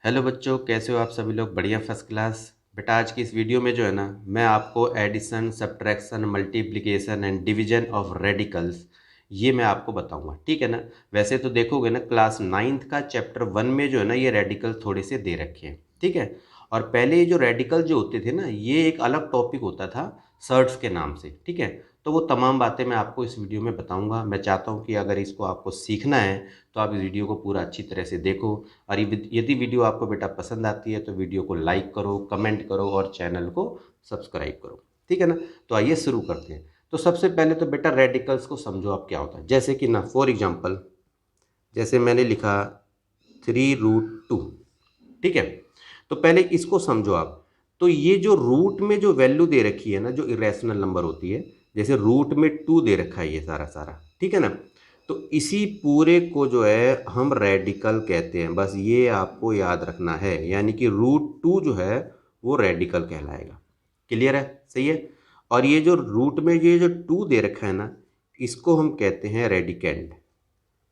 Hello बच्चों, कैसे हो आप सभी लोग? बढ़िया, फर्स्ट क्लास। बेटा, आज की इस वीडियो में जो है ना, मैं आपको addition, subtraction, multiplication and division of radicals ये मैं आपको बताऊंगा, ठीक है ना। वैसे तो देखोगे ना, क्लास नाइन्थ का चैप्टर 1 में जो है ना, ये रेडिकल थोड़े से दे रखे हैं, ठीक है। और पहले ये जो रेडिकल जो होते थे ना, ये एक अलग टॉपिक होता था सर्ट्स के नाम से, ठीक है। तो वो तमाम बातें मैं आपको इस वीडियो में बताऊंगा। मैं चाहता हूँ कि अगर इसको आपको सीखना है तो आप इस वीडियो को पूरा अच्छी तरह से देखो। और यदि वीडियो आपको बेटा पसंद आती है तो वीडियो को लाइक करो, कमेंट करो और चैनल को सब्सक्राइब करो, ठीक है ना। तो आइए शुरू करते हैं। तो सबसे पहले तो बेटा रेडिकल्स को समझो आप क्या होता है। जैसे कि ना, फॉर एग्जांपल, जैसे मैंने लिखा 3√2, ठीक है। तो पहले इसको समझो आप। तो ये जो रूट में जो वैल्यू दे रखी है ना, जो इरेशनल नंबर होती है, जैसे रूट में 2 दे रखा है ये सारा सारा, ठीक है ना। तो इसी पूरे को जो है हम रेडिकल कहते हैं। बस ये आपको याद रखना है, यानी कि √2 जो है वो रेडिकल कहलाएगा। क्लियर है? सही है। और ये जो रूट में ये जो 2 दे रखा है ना, इसको हम कहते हैं रेडिकेंड।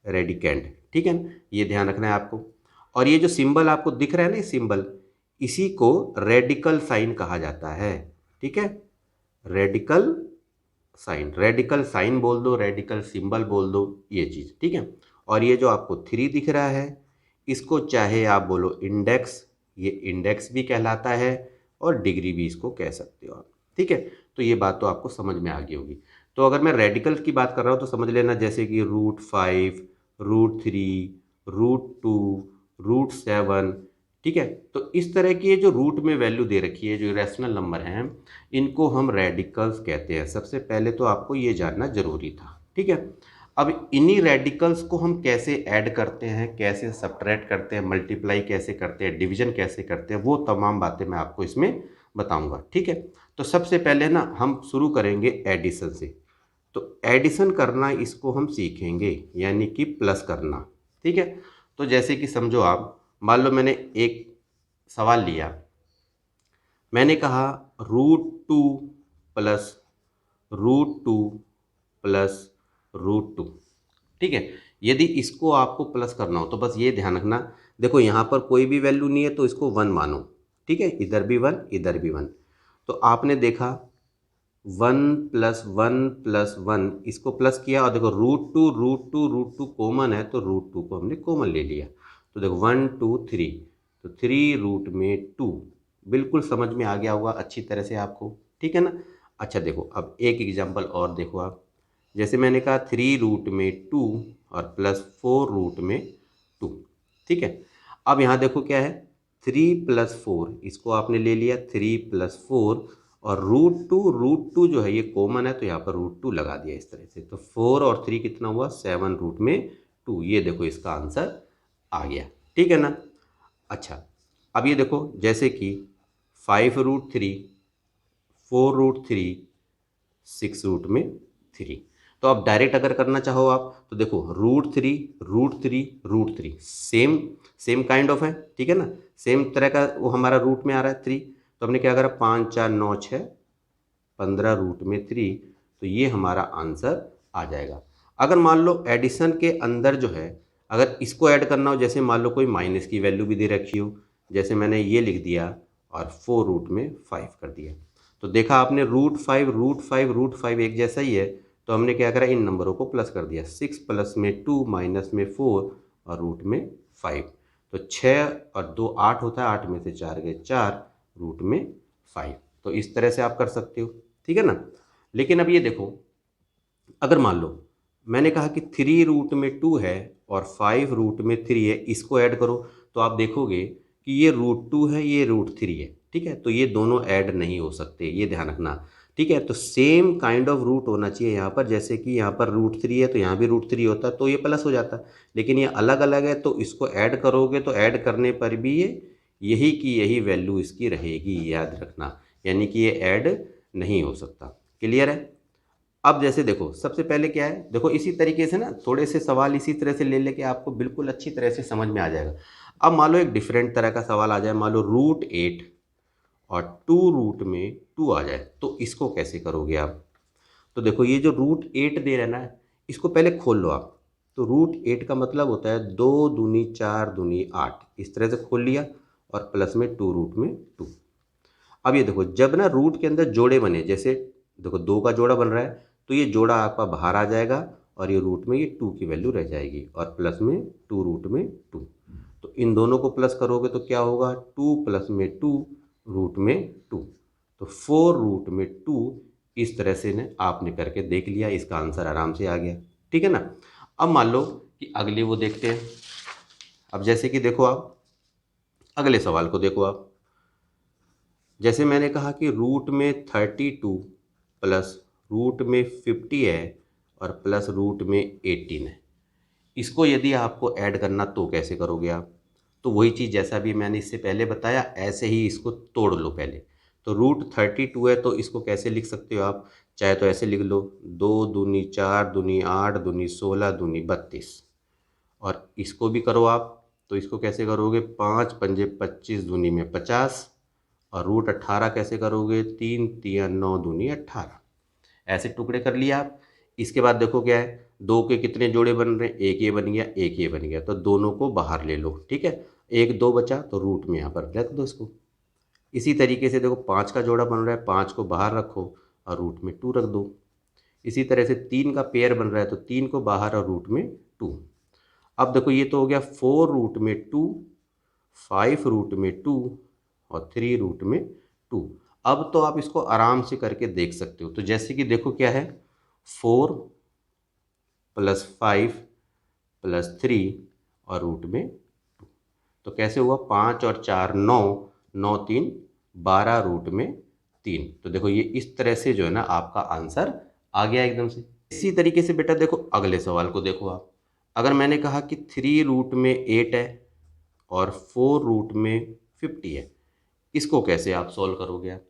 रेडिकेंड, ठीक है ना, ये ध्यान रखना है आपको। और ये जो सिंबल आपको दिख रहा है ना, ये सिंबल, इसी को रेडिकल साइन कहा जाता है, ठीक है। रेडिकल साइन, रेडिकल साइन बोल दो, रेडिकल सिंबल बोल दो, ये चीज़, ठीक है। और ये जो आपको 3 दिख रहा है, इसको चाहे आप बोलो इंडेक्स, ये इंडेक्स भी कहलाता है, और डिग्री भी इसको कह सकते हो आप, ठीक है। तो ये बात तो आपको समझ में आ गई होगी। तो अगर मैं रेडिकल की बात कर रहा हूँ तो समझ लेना, जैसे कि √5, √3, √2, √7, ठीक है। तो इस तरह की ये जो रूट में वैल्यू दे रखी है, जो इरेशनल नंबर हैं, इनको हम रेडिकल्स कहते हैं। सबसे पहले तो आपको ये जानना जरूरी था, ठीक है। अब इन्हीं रेडिकल्स को हम कैसे ऐड करते हैं, कैसे सब्ट्रैक्ट करते हैं, मल्टीप्लाई कैसे करते हैं, डिवीजन कैसे करते हैं, वो तमाम बातें मैं आपको इसमें बताऊंगा, ठीक है। तो सबसे पहले ना हम शुरू करेंगे एडिशन से। तो एडिशन करना इसको हम सीखेंगे, यानी कि प्लस करना, ठीक है। तो जैसे कि समझो आप, मान लो मैंने एक सवाल लिया, मैंने कहा √2 प्लस √2 प्लस √2, ठीक है। यदि इसको आपको प्लस करना हो तो बस ये ध्यान रखना, देखो यहाँ पर कोई भी वैल्यू नहीं है तो इसको 1 मानो, ठीक है। इधर भी 1, इधर भी 1। तो आपने देखा 1 + 1 + 1, इसको प्लस किया, और देखो √2 कॉमन है तो √2 को हमने कॉमन ले लिया। तो देखो 1 2 3, तो 3 रूट में 2, बिल्कुल समझ में आ गया होगा अच्छी तरह से आपको, ठीक है ना। अच्छा देखो, अब एक एग्जांपल और देखो आप। जैसे मैंने कहा 3√2 और +4√2, ठीक है। अब यहाँ देखो क्या है, 3 + 4, इसको आपने ले लिया 3 + 4, और √2 जो है ये कॉमन है तो यहाँ पर √2 लगा दिया इस तरह से। तो 4 और 3 कितना हुआ, 7√2। ये देखो इसका आंसर आ गया, ठीक है ना। अच्छा, अब ये देखो, जैसे कि 5√3, 4√3, 6√3। तो अब डायरेक्ट अगर करना चाहो आप तो देखो √3, √3, √3 सेम सेम काइंड ऑफ है, ठीक है ना। सेम तरह का वो हमारा रूट में आ रहा है 3। तो हमने क्या करा, 5 4 9 6 15√3। तो ये हमारा आंसर आ जाएगा। अगर मान लो एडिशन के अंदर जो है, अगर इसको ऐड करना हो, जैसे मान लो कोई माइनस की वैल्यू भी दे रखी हो, जैसे मैंने ये लिख दिया और 4√5 कर दिया, तो देखा आपने √5 एक जैसा ही है। तो हमने क्या करा, इन नंबरों को प्लस कर दिया, 6 प्लस में 2 माइनस में 4 और रूट में 5। तो 6 और 2 8 होता है, 8 में से 4 गए 4, रूट में 5। तो इस तरह से आप कर सकते हो, ठीक है ना। लेकिन अब ये देखो, अगर मान लो मैंने कहा कि 3√2 है और 5√3 है, इसको ऐड करो, तो आप देखोगे कि ये √2 है, ये √3 है, ठीक है। तो ये दोनों ऐड नहीं हो सकते, ये ध्यान रखना, ठीक है। तो सेम काइंड ऑफ रूट होना चाहिए यहाँ पर। जैसे कि यहाँ पर √3 है तो यहाँ भी √3 होता, तो ये प्लस हो जाता। लेकिन ये अलग अलग है तो इसको ऐड करोगे तो ऐड करने पर भी ये यही की यही वैल्यू इसकी रहेगी, याद रखना। यानी कि ये ऐड नहीं हो सकता। क्लियर है? अब जैसे देखो, सबसे पहले क्या है, देखो इसी तरीके से ना थोड़े से सवाल इसी तरह से ले लेके आपको बिल्कुल अच्छी तरह से समझ में आ जाएगा। अब मान लो एक डिफरेंट तरह का सवाल आ जाए, मान लो √8 और 2√2 आ जाए, तो इसको कैसे करोगे आप। तो देखो ये जो √8 दे रहे ना, इसको पहले खोल लो आप, तो रूट 8 का मतलब होता है 2 दूनी 4 दूनी 8, इस तरह से खोल लिया और प्लस में 2 रूट में 2। अब ये देखो जब ना रूट के अंदर जोड़े बने, जैसे देखो 2 का जोड़ा बन रहा है तो ये जोड़ा आपका बाहर आ जाएगा और ये रूट में ये 2 की वैल्यू रह जाएगी और प्लस में 2 रूट में 2। तो इन दोनों को प्लस करोगे तो क्या होगा, 2 प्लस में 2 रूट में 2, तो 4 रूट में 2। इस तरह से ने आपने करके देख लिया, इसका आंसर आराम से आ गया। ठीक है ना। अब मान लो कि अगले वो देखते हैं। अब जैसे कि देखो आप अगले सवाल को देखो आप, जैसे मैंने कहा कि रूट में 32 प्लस रूट में 50 है और प्लस रूट में 18 है। इसको यदि आपको ऐड करना तो कैसे करोगे आप, तो वही चीज़ जैसा भी मैंने इससे पहले बताया ऐसे ही इसको तोड़ लो पहले। तो रूट 32 है तो इसको कैसे लिख सकते हो आप, चाहे तो ऐसे लिख लो 2 दूनी 4 दूनी 8 दूनी 16 दूनी 32। और इसको भी करो आप, तो इसको कैसे करोगे, 5 पंजे 25 दूनी में 50। और रूट 18 कैसे करोगे, 3 तिया 9 दूनी 18। ऐसे टुकड़े कर लिए आप। इसके बाद देखो क्या है, दो के कितने जोड़े बन रहे हैं, एक ये बन गया एक ये बन गया, तो दोनों को बाहर ले लो। ठीक है, एक दो बचा तो रूट में यहाँ पर रख दो इसको। इसी तरीके से देखो 5 का जोड़ा बन रहा है, 5 को बाहर रखो और रूट में 2 रख दो। इसी तरह से 3 का पेयर बन रहा है तो 3 को बाहर और रूट में 2। अब देखो ये तो हो गया 4 रूट में 2, 5 रूट में 2 और 3 रूट में 2। अब तो आप इसको आराम से करके देख सकते हो। तो जैसे कि देखो क्या है, 4 प्लस 5 प्लस 3 और रूट में 2। तो कैसे हुआ, 5 और 4 9, 9 3 12 रूट में 3। तो देखो ये इस तरह से जो है ना आपका आंसर आ गया एकदम से। इसी तरीके से बेटा देखो अगले सवाल को देखो आप। अगर मैंने कहा कि 3 रूट में 8 है और 4 रूट में 50 है, इसको कैसे आप सॉल्व करोगे आप।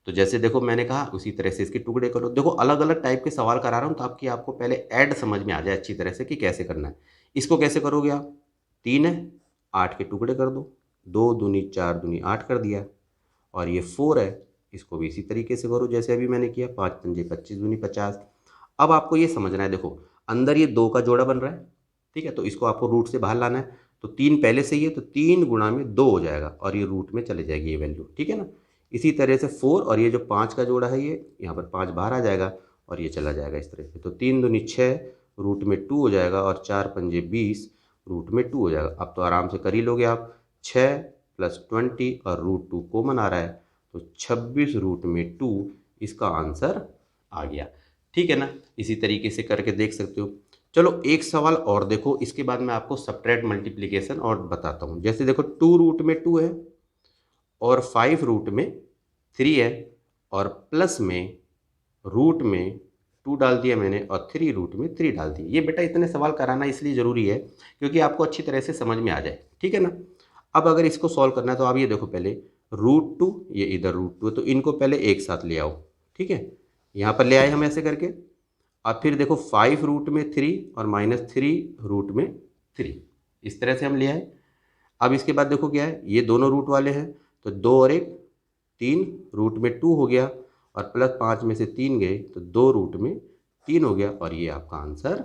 तो जैसे देखो मैंने कहा उसी तरह से इसके टुकड़े करो। देखो अलग अलग टाइप के सवाल करा रहा हूँ ताकि आपको पहले ऐड समझ में आ जाए अच्छी तरह से कि कैसे करना है। इसको कैसे करोगे आप, 3 है 8 के टुकड़े कर दो, 2 दूनी 4 दूनी 8 कर दिया। और ये 4 है, इसको भी इसी तरीके से करो जैसे अभी मैंने किया, 5 पंजे 25 दूनी 50। अब आपको ये समझना है, देखो अंदर ये 2 का जोड़ा बन रहा है, ठीक है, तो इसको आपको रूट से बाहर लाना है। तो 3 पहले से ही है तो 3 गुणा में 2 हो जाएगा और ये रूट में चले जाएगी ये वैल्यू। ठीक है ना। इसी तरह से 4 और ये जो 5 का जोड़ा है ये यहाँ पर 5 बाहर आ जाएगा और ये चला जाएगा इस तरह से। तो 3 दूनी 6 रूट में 2 हो जाएगा और 4 पंजे 20 रूट में 2 हो जाएगा। अब तो आराम से कर ही लोगे आप। 6 प्लस 20 और रूट 2 कॉमन आ रहा है तो 26 रूट में 2 इसका आंसर आ गया। ठीक है ना। इसी तरीके से करके देख सकते हो। चलो एक सवाल और देखो, इसके बाद मैं आपको सब्ट्रैक्ट मल्टीप्लिकेशन और बताता हूँ। जैसे देखो 2 रूट में 2 है और 5 रूट में 3 है और प्लस में रूट में 2 डाल दिया मैंने और 3 रूट में 3 डाल दिया। ये बेटा इतने सवाल कराना इसलिए ज़रूरी है क्योंकि आपको अच्छी तरह से समझ में आ जाए। ठीक है ना। अब अगर इसको सॉल्व करना है तो आप ये देखो, पहले रूट 2 ये इधर रूट 2 है तो इनको पहले एक साथ ले आओ। ठीक है, यहाँ पर ले आए हम ऐसे करके। अब फिर देखो 5 रूट में 3 और माइनस 3 रूट में 3, इस तरह से हम ले आए। अब इसके बाद देखो क्या है, ये दोनों रूट वाले हैं तो 2 और 1 3 रूट में 2 हो गया और प्लस 5 में से 3 गए तो 2 रूट में 3 हो गया और ये आपका आंसर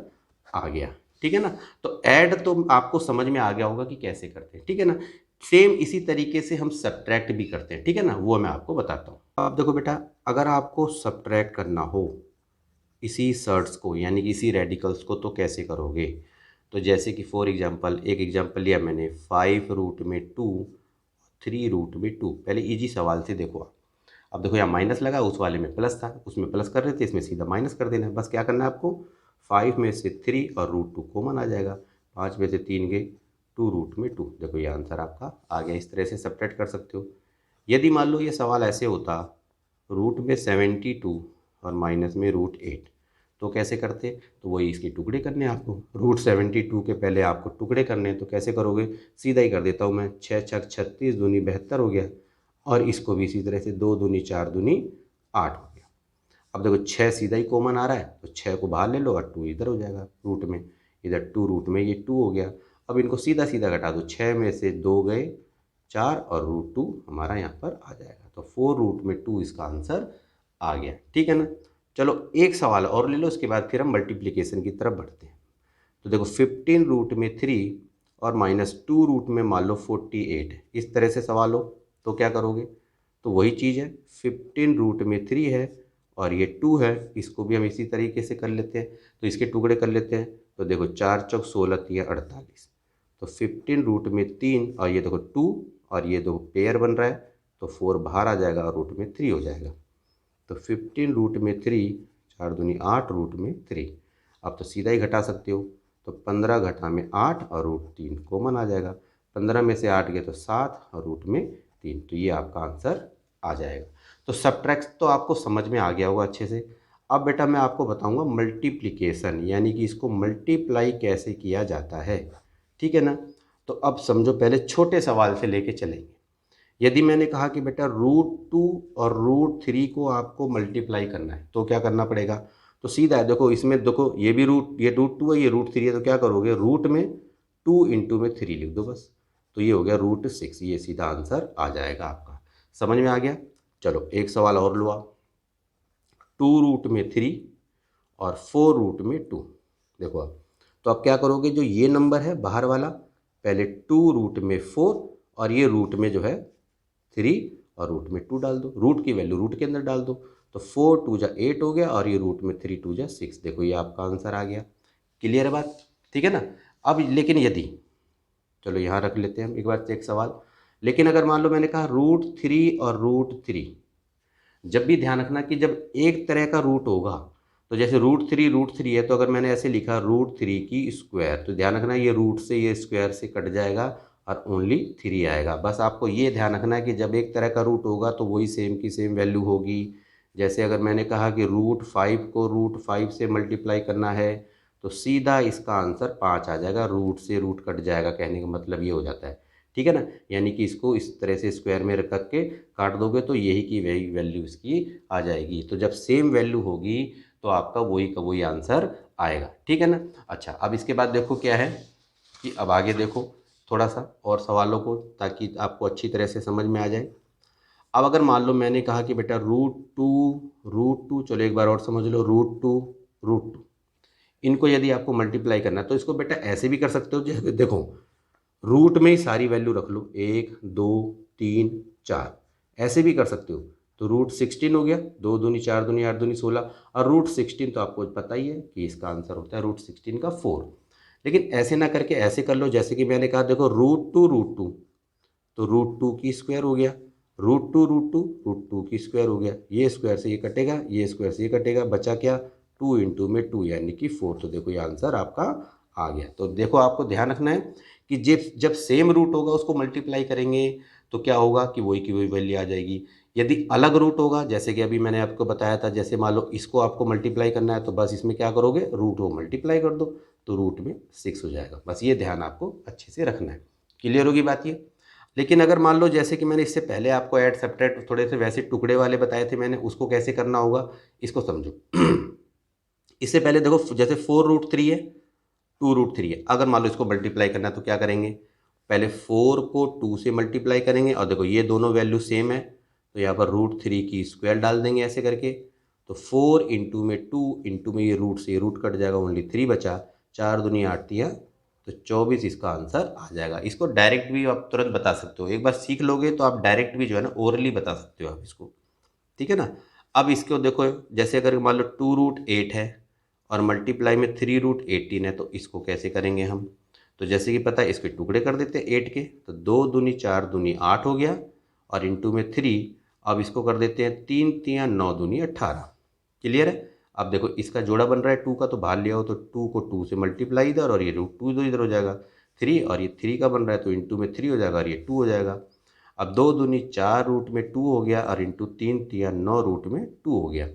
आ गया। ठीक है ना। तो ऐड तो आपको समझ में आ गया होगा कि कैसे करते हैं। ठीक है ना। सेम इसी तरीके से हम सब्ट्रैक्ट भी करते हैं। ठीक है ना, वो मैं आपको बताता हूँ। अब देखो बेटा, अगर आपको सब्ट्रैक्ट करना हो इसी सर्ट्स को यानी कि इसी रेडिकल्स को तो कैसे करोगे। तो जैसे कि फॉर एग्जांपल एक एग्जांपल लिया मैंने, 5 रूट में 2 3 रूट में 2। पहले इजी सवाल से देखो आप। अब देखो यहाँ माइनस लगा, उस वाले में प्लस था, उसमें प्लस कर रहे थे, इसमें सीधा माइनस कर देना है। बस क्या करना है आपको, 5 में से 3 और रूट 2 कॉमन आ जाएगा। 5 में से 3 गए 2 रूट में 2। देखो ये आंसर आपका आ गया। इस तरह से सब्ट्रैक्ट कर सकते हो। यदि मान लो ये सवाल ऐसे होता, रूट में 72 और माइनस में रूट 8, तो कैसे करते, तो वही इसके टुकड़े करने हैं आपको। रूट 72 के पहले आपको टुकड़े करने हैं तो कैसे करोगे, सीधा ही कर देता हूँ मैं। 6 छक 36 दूनी 72 हो गया और इसको भी इसी तरह से 2 दूनी 4 दूनी 8 हो गया। अब देखो 6 सीधा ही कॉमन आ रहा है तो 6 को बाहर ले लो और 2 इधर हो जाएगा रूट में, इधर 2 रूट में ये 2 हो गया। अब इनको सीधा सीधा घटा दो, 6 में से 2 गए 4 और रूट 2 हमारा यहाँ पर आ जाएगा। तो 4 रूट में 2 इसका आंसर आ गया। ठीक है ना। चलो एक सवाल और ले लो, उसके बाद फिर हम मल्टीप्लिकेशन की तरफ बढ़ते हैं। तो देखो 15 रूट में 3 और -2 रूट में मान लो 48 है, इस तरह से सवाल हो तो क्या करोगे? तो वही चीज़ है, 15 रूट में 3 है और ये 2 है, इसको भी हम इसी तरीके से कर लेते हैं। तो इसके टुकड़े कर लेते हैं। तो देखो 4 चौक 16 3 48, तो 15 रूट में 3 और ये देखो 2 और ये दो पेयर बन रहा है, तो 4 बाहर आ जाएगा और रूट में 3 हो जाएगा। तो 15 रूट में 3, 4 दूनी 8 रूट में 3। अब तो सीधा ही घटा सकते हो, तो 15 घटा में 8 और रूट 3 कॉमन आ जाएगा। 15 में से 8 गए तो 7 और रूट में 3, तो ये आपका आंसर आ जाएगा। तो सबट्रैक्ट तो आपको समझ में आ गया होगा अच्छे से। अब बेटा मैं आपको बताऊंगा मल्टीप्लिकेशन, यानी कि इसको मल्टीप्लाई कैसे किया जाता है, ठीक है ना। तो अब समझो, पहले छोटे सवाल से लेके चलेंगे। यदि मैंने कहा कि बेटा √2 और √3 को आपको मल्टीप्लाई करना है, तो क्या करना पड़ेगा? तो सीधा है, देखो इसमें देखो ये भी ये √2 है, ये √3 है, तो क्या करोगे? रूट में 2 इंटू में 3 लिख दो बस, तो ये हो गया √6। ये सीधा आंसर आ जाएगा आपका। समझ में आ गया? चलो एक सवाल और लो आप। 2 रूट में 3 और 4 रूट में 2। देखो अब तो अब क्या करोगे? जो ये नंबर है बाहर वाला, पहले 2 रूट में 4 और ये रूट में जो है 3 और रूट में 2 डाल दो। रूट की वैल्यू रूट के अंदर डाल दो, तो 4 2 जा 8 हो गया और ये रूट में 3 2 जा 6। देखो ये आपका आंसर आ गया। क्लियर है बात? ठीक है ना। अब लेकिन यदि, चलो यहाँ रख लेते हैं हम एक बार एक सवाल। लेकिन अगर मान लो मैंने कहा √3 और √3, जब भी ध्यान रखना कि जब एक तरह का रूट होगा, तो जैसे √3 है, तो अगर मैंने ऐसे लिखा √3 की स्क्वायर, तो ध्यान रखना ये रूट से ये स्क्वायर से कट जाएगा और ओनली 3 आएगा। बस आपको ये ध्यान रखना है कि जब एक तरह का रूट होगा तो वही सेम की सेम वैल्यू होगी। जैसे अगर मैंने कहा कि √5 को √5 से मल्टीप्लाई करना है, तो सीधा इसका आंसर 5 आ जाएगा। रूट से रूट कट जाएगा, कहने का मतलब ये हो जाता है, ठीक है ना। यानी कि इसको इस तरह से स्क्वायर में रख के काट दोगे तो यही की वही वैल्यू इसकी आ जाएगी। तो जब सेम वैल्यू होगी तो आपका वही का वही आंसर आएगा, ठीक है ना। अच्छा, अब इसके बाद देखो क्या है कि अब आगे देखो थोड़ा सा और सवालों को, ताकि आपको अच्छी तरह से समझ में आ जाए। अब अगर मान लो मैंने कहा कि बेटा √2, चलो एक बार और समझ लो, √2 इनको यदि आपको मल्टीप्लाई करना है तो इसको बेटा ऐसे भी कर सकते हो। जैसे देखो रूट में ही सारी वैल्यू रख लो, 1 2 3 4, ऐसे भी कर सकते हो। तो √16 हो गया, 2 दूनी 4 दूनी 8 दूनी 16, और √16 तो आपको पता ही है कि इसका आंसर होता है √16 का 4। लेकिन ऐसे ना करके ऐसे कर लो, जैसे कि मैंने कहा देखो √2, तो √2 की स्क्वायर हो गया, √2 की स्क्वायर हो गया, ये स्क्वायर से ये कटेगा, ये स्क्वायर से ये कटेगा, बचा क्या? 2 इंटू में 2 यानी कि 4। तो देखो ये आंसर आपका आ गया। तो देखो आपको ध्यान रखना है कि जब सेम रूट होगा उसको मल्टीप्लाई करेंगे तो क्या होगा कि वही की वही वैल्यू आ जाएगी। यदि अलग रूट होगा, जैसे कि अभी मैंने आपको बताया था, जैसे मान लो इसको आपको मल्टीप्लाई करना है तो बस इसमें क्या करोगे? रूट को मल्टीप्लाई कर दो, तो रूट में 6 हो जाएगा। बस ये ध्यान आपको अच्छे से रखना है। क्लियर होगी बात ये। लेकिन अगर मान लो जैसे कि मैंने इससे पहले आपको ऐड सब्ट्रैक्ट थोड़े से वैसे टुकड़े वाले बताए थे मैंने, उसको कैसे करना होगा इसको समझो। इससे पहले देखो जैसे 4√3 है, 2√3 है, अगर मान लो इसको मल्टीप्लाई करना है तो क्या करेंगे? पहले 4 को 2 से मल्टीप्लाई करेंगे, और देखो ये दोनों वैल्यू सेम है, तो यहाँ पर √3 की स्क्वायर डाल देंगे ऐसे करके। तो 4 इंटू में 2 इंटू में ये रूट से ये रूट कट जाएगा, ओनली 3 बचा, 4 दूनी 8 दिया, तो 24 इसका आंसर आ जाएगा। इसको डायरेक्ट भी आप तुरंत बता सकते हो, एक बार सीख लोगे तो आप डायरेक्ट भी जो है ना ओरली बता सकते हो आप इसको, ठीक है ना। अब इसको देखो, जैसे अगर मान लो 2√8 है और मल्टीप्लाई में 3√18 है, तो इसको कैसे करेंगे हम? तो जैसे कि पता है इसके टुकड़े कर देते हैं 8 के, तो 2 दूनी 4 दूनी 8 हो गया, और इंटू में 3। अब इसको कर देते हैं 3 3 9 दूनी 18। क्लियर है? अब देखो इसका जोड़ा बन रहा है 2 का, तो बाहर लिया हो तो 2 को 2 से मल्टीप्लाई इधर, और ये √2 इधर हो जाएगा 3, और ये 3 का बन रहा है तो इंटू में 3 हो जाएगा और ये 2 हो जाएगा। अब 2 दूनी 4 रूट में 2 हो गया, और इंटू 3 3 9 रूट में 2 हो गया।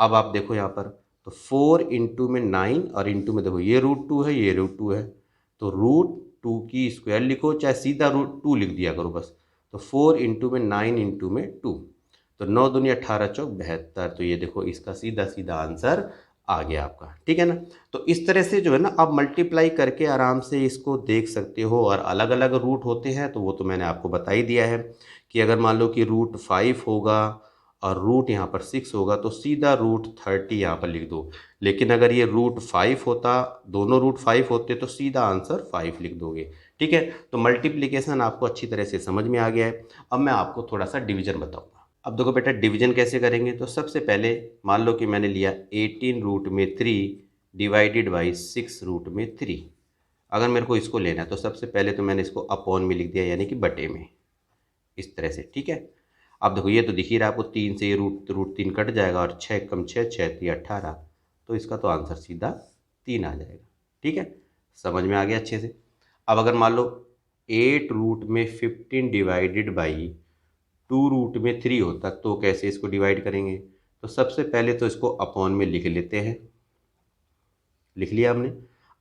अब आप देखो यहाँ पर, तो 4 इंटू में 9 और इंटू में देखो ये √2 है, ये √2 है, तो √2 की स्क्वायर लिखो, चाहे सीधा √2 लिख दिया करो बस। तो 4 इंटू में 9 इंटू में 2, तो 9 दूनी 18 चौक 72। तो ये देखो इसका सीधा सीधा आंसर आ गया आपका, ठीक है ना। तो इस तरह से जो है ना आप मल्टीप्लाई करके आराम से इसको देख सकते हो। और अलग अलग रूट होते हैं तो वो तो मैंने आपको बता ही दिया है कि अगर मान लो कि √5 होगा और रूट यहाँ पर 6 होगा तो सीधा रूट 30 यहाँ पर लिख दो। लेकिन अगर ये रूट 5 होता, दोनों रूट 5 होते तो सीधा आंसर 5 लिख दोगे। ठीक है, तो मल्टीप्लिकेशन आपको अच्छी तरह से समझ में आ गया है। अब मैं आपको थोड़ा सा डिवीजन बताऊंगा। अब देखो बेटा, डिवीजन कैसे करेंगे, तो सबसे पहले मान लो कि मैंने लिया 18 रूट में 3 डिवाइडेड बाई 6 रूट में 3। अगर मेरे को इसको लेना है तो सबसे पहले तो मैंने इसको अपॉन में लिख दिया, यानी कि बटे में, इस तरह से। ठीक है, अब देखो ये तो दिख ही रहा है आपको, 3 से ये रूट रूट 3 कट जाएगा और 6 कम 6 6 3 18, तो इसका तो आंसर सीधा 3 आ जाएगा। ठीक है, समझ में आ गया अच्छे से। अब अगर मान लो 8 रूट में 15 डिवाइडेड बाई 2 रूट में 3 होता, तो कैसे इसको डिवाइड करेंगे, तो सबसे पहले तो इसको अपॉन में लिख लेते हैं। लिख लिया हमने।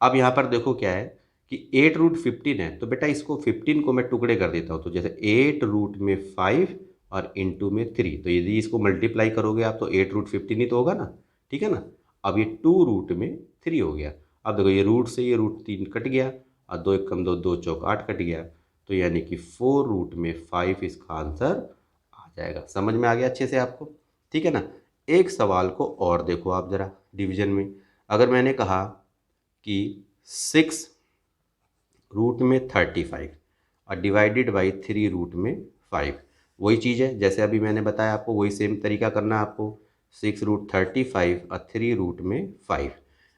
अब यहाँ पर देखो क्या है कि 8 रूट 15 है, तो बेटा इसको 15 को मैं टुकड़े कर देता हूँ, तो जैसे 8 रूट में 5 और इंटू में 3, तो यदि इसको मल्टीप्लाई करोगे आप तो 8 रूट 15 ही तो होगा ना। ठीक है ना। अब ये 2 रूट में 3 हो गया। अब देखो ये रूट से ये रूट 3 कट गया और 2 एक कम 2, 2 चौक 8 कट गया, तो यानी कि 4 रूट में 5 इसका आंसर आ जाएगा। समझ में आ गया अच्छे से आपको। ठीक है ना। एक सवाल को और देखो आप ज़रा डिवीजन में। अगर मैंने कहा कि 6 रूट में 35 और डिवाइडेड बाई 3 रूट में 5, वही चीज़ है जैसे अभी मैंने बताया आपको, वही सेम तरीका करना है आपको। 6 रूट 35 और 3 रूट में 5।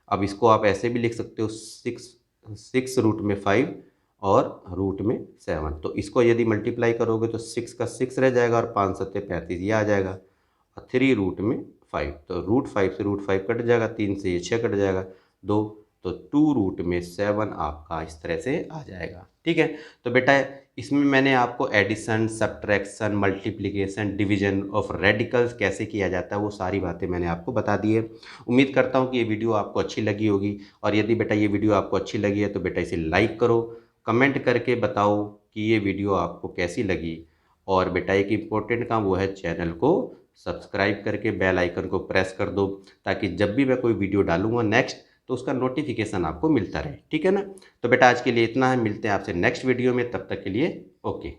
अब इसको आप ऐसे भी लिख सकते हो, 6 रूट में 5 और रूट में 7, तो इसको यदि मल्टीप्लाई करोगे तो 6 का 6 रह जाएगा और 5 सत्ते 35 ये आ जाएगा, और 3 रूट में 5, तो रूट 5 से रूट 5 कट जाएगा, 3 से ये 6 कट जाएगा 2, तो 2 रूट में 7 आपका इस तरह से आ जाएगा। ठीक है, तो बेटा इसमें मैंने आपको addition, subtraction, multiplication, division of radicals कैसे किया जाता है वो सारी बातें मैंने आपको बता दी है। उम्मीद करता हूँ कि ये वीडियो आपको अच्छी लगी होगी, और यदि बेटा ये वीडियो आपको अच्छी लगी है तो बेटा इसे लाइक करो, कमेंट करके बताओ कि ये वीडियो आपको कैसी लगी। और बेटा एक इम्पोर्टेंट काम वो है, चैनल को सब्सक्राइब करके बेल आइकन को प्रेस कर दो, ताकि जब भी मैं कोई वीडियो डालूंगा नेक्स्ट, तो उसका नोटिफिकेशन आपको मिलता रहे। ठीक है ना। तो बेटा आज के लिए इतना है, मिलते हैं आपसे नेक्स्ट वीडियो में, तब तक के लिए ओके।